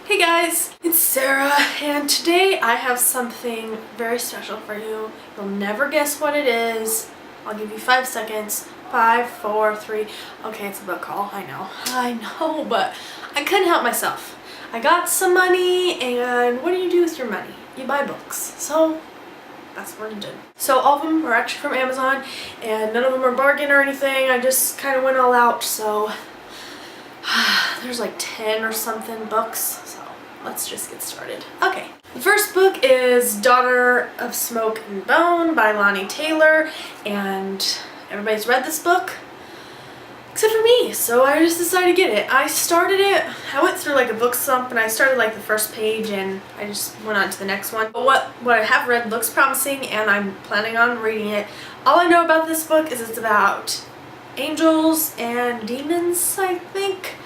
Hey guys, it's Sarah, and today I have something very special for you. You'll never guess what it is. I'll give you 5 seconds. 5, 4, 3. Okay, it's a book haul. I know, but I couldn't help myself. I got some money, and what do you do with your money? You buy books. So that's what I did. So all of them are actually from Amazon, and none of them are bargain or anything. I just kind of went all out, so there's like 10 or something books. Let's just get started. Okay, the first book is Daughter of Smoke and Bone by Lonnie Taylor, and everybody's read this book except for me, so I just decided to get it. I went through like a book slump, and I started like the first page and I just went on to the next one. But what I have read looks promising, and I'm planning on reading it. All I know about this book is it's about angels and demons, I think.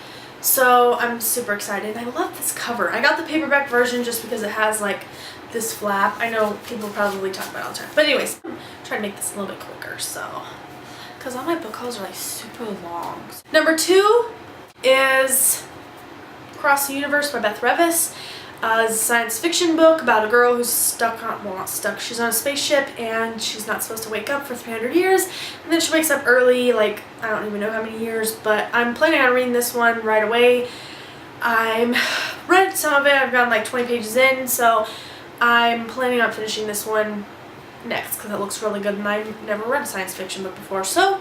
So I'm super excited. I love this cover. I got the paperback version just because it has like this flap. I know people probably talk about it all the time. But anyways, I'm trying to make this a little bit quicker, so because all my book hauls are like super long. Number 2 is Across the Universe by Beth Revis. It's a science fiction book about a girl who's she's on a spaceship and she's not supposed to wake up for 300 years, and then she wakes up early, like I don't even know how many years, but I'm planning on reading this one right away. I'm read some of it, I've gotten like 20 pages in, so I'm planning on finishing this one next because it looks really good, and I've never read a science fiction book before, so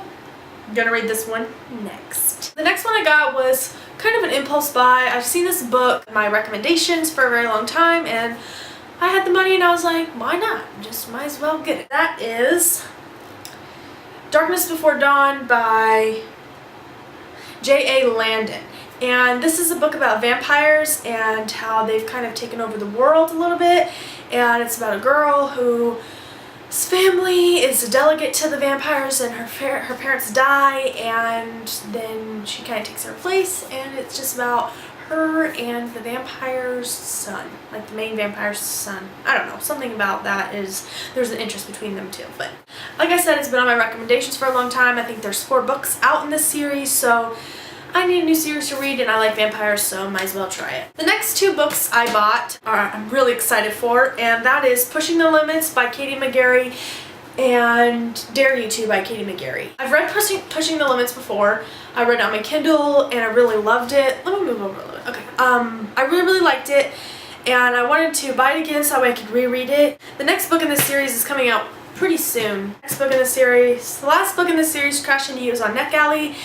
I'm gonna read this one next. The next one I got was kind of an impulse buy. I've seen this book in my recommendations for a very long time, and I had the money and I was like, why not? Just might as well get it. That is Darkness Before Dawn by J.A. Landon. And this is a book about vampires and how they've kind of taken over the world a little bit, and it's about a girl whose family is a delegate to the vampires, and her parents die, and then she kind of takes her place, and it's just about her and the vampire's son, like the main vampire's son. I don't know, something about that is, there's an interest between them two. But like I said, it's been on my recommendations for a long time. I think there's 4 books out in this series, so I need a new series to read, and I like vampires, so might as well try it. The next 2 books I bought I'm really excited for, and that is Pushing the Limits by Katie McGarry and Dare You To by Katie McGarry. I've read Pushing the Limits before. I read it on my Kindle, and I really loved it. Let me move over a little bit. Okay. I really liked it, and I wanted to buy it again so I could reread it. The next book in this series is coming out pretty soon. The last book in this series, Crash Into You, is on NetGalley,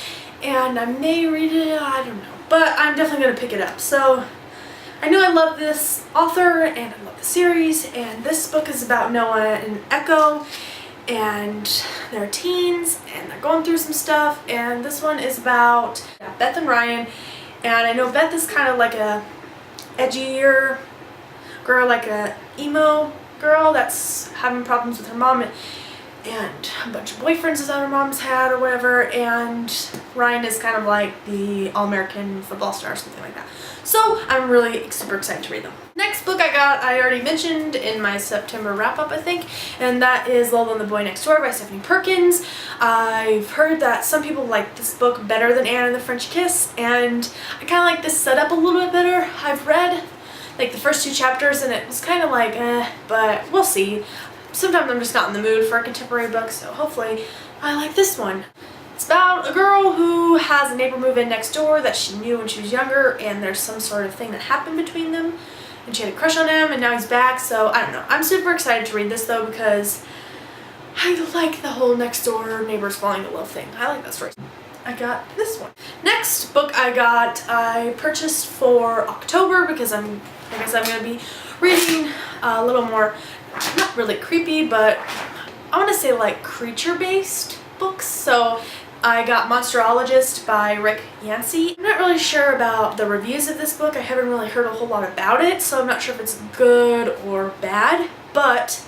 and I may read it, I don't know, but I'm definitely going to pick it up. So I know I love this author and I love the series, and this book is about Noah and Echo, and they're teens and they're going through some stuff, and this one is about Beth and Ryan. And I know Beth is kind of like a edgier girl, like a emo girl that's having problems with her mom, and a bunch of boyfriends that her mom's had or whatever, and Ryan is kind of like the all-American football star or something like that. So I'm really super excited to read them. Next book I got, I already mentioned in my September wrap-up, I think, and that is Lola and the Boy Next Door by Stephanie Perkins. I've heard that some people like this book better than Anne and the French Kiss, and I kind of like this setup a little bit better. I've read like the first 2 chapters, and it was kind of like but we'll see. Sometimes I'm just not in the mood for a contemporary book, so hopefully I like this one. It's about a girl who has a neighbor move in next door that she knew when she was younger, and there's some sort of thing that happened between them, and she had a crush on him, and now he's back, so I don't know. I'm super excited to read this though, because I like the whole next door neighbors falling in love thing. I like that story. I got this one. Next book I purchased for October, because I guess I'm going to be reading a little more, not really creepy, but I want to say like creature-based books. So I got Monsterologist by Rick Yancey. I'm not really sure about the reviews of this book. I haven't really heard a whole lot about it, so I'm not sure if it's good or bad, but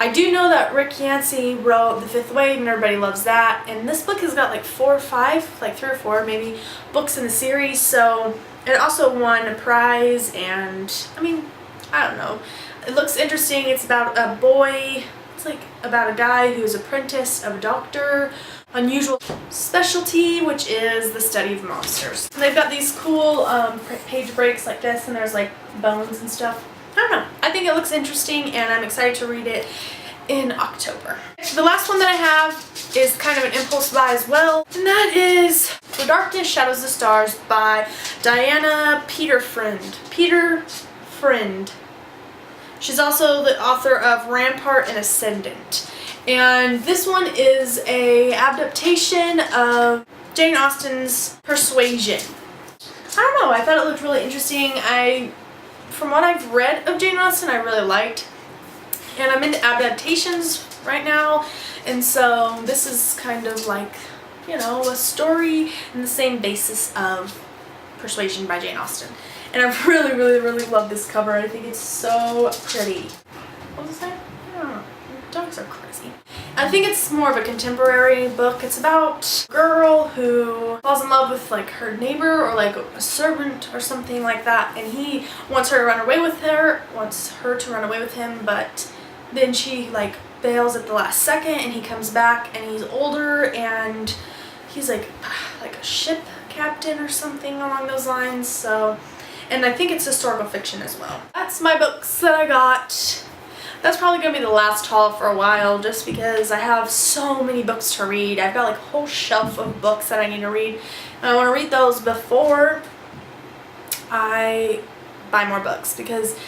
I do know that Rick Yancey wrote The Fifth Wave, and everybody loves that, and this book has got like 4 or 5, like 3 or 4 maybe, books in the series, so it also won a prize, and I mean, I don't know. It looks interesting. It's about a boy, it's like about a guy who's apprentice of a doctor unusual specialty, which is the study of monsters. And they've got these cool page breaks like this, and there's like bones and stuff. I don't know. I think it looks interesting, and I'm excited to read it in October. The last one that I have is kind of an impulse buy as well, and that is For Darkness Shadows the Stars by Diana Peter Friend. She's also the author of Rampart and Ascendant. And this one is a adaptation of Jane Austen's Persuasion. I don't know, I thought it looked really interesting. From what I've read of Jane Austen, I really liked. And I'm into adaptations right now, and so this is kind of like, you know, a story in the same basis of Persuasion by Jane Austen. And I really, really, really love this cover. I think it's so pretty. What was that? I don't know. Dogs are crazy. I think it's more of a contemporary book. It's about a girl who falls in love with like her neighbor or like a servant or something like that, and he wants her to run away with him, but then she like bails at the last second, and he comes back, and he's older, and he's like a ship captain or something along those lines. So, and I think it's historical fiction as well. That's my books that I got. That's probably going to be the last haul for a while, just because I have so many books to read. I've got like a whole shelf of books that I need to read, and I want to read those before I buy more books, because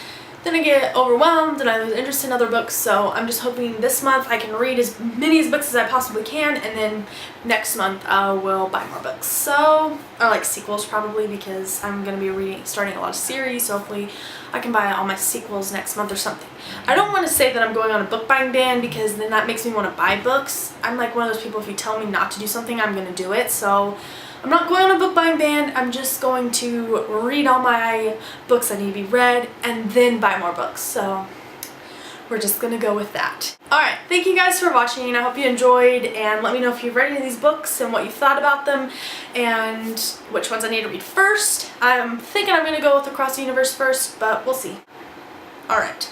then I get overwhelmed and I lose interest in other books. So I'm just hoping this month I can read as many books as I possibly can, and then next month I will buy more books. So, or like sequels probably, because I'm going to be starting a lot of series, so hopefully I can buy all my sequels next month or something. I don't want to say that I'm going on a book buying ban, because then that makes me want to buy books. I'm like one of those people, if you tell me not to do something, I'm going to do it. So I'm not going on a book buying ban. I'm just going to read all my books that need to be read and then buy more books. So we're just gonna go with that. Alright, thank you guys for watching. I hope you enjoyed, and let me know if you've read any of these books and what you thought about them and which ones I need to read first. I'm thinking I'm gonna go with Across the Universe first, but we'll see. Alright,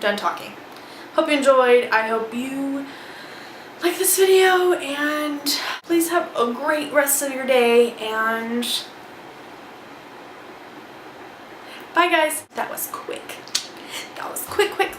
done talking. Hope you enjoyed. I hope you like this video, and please have a great rest of your day, and bye guys. That was quick. That was quick like.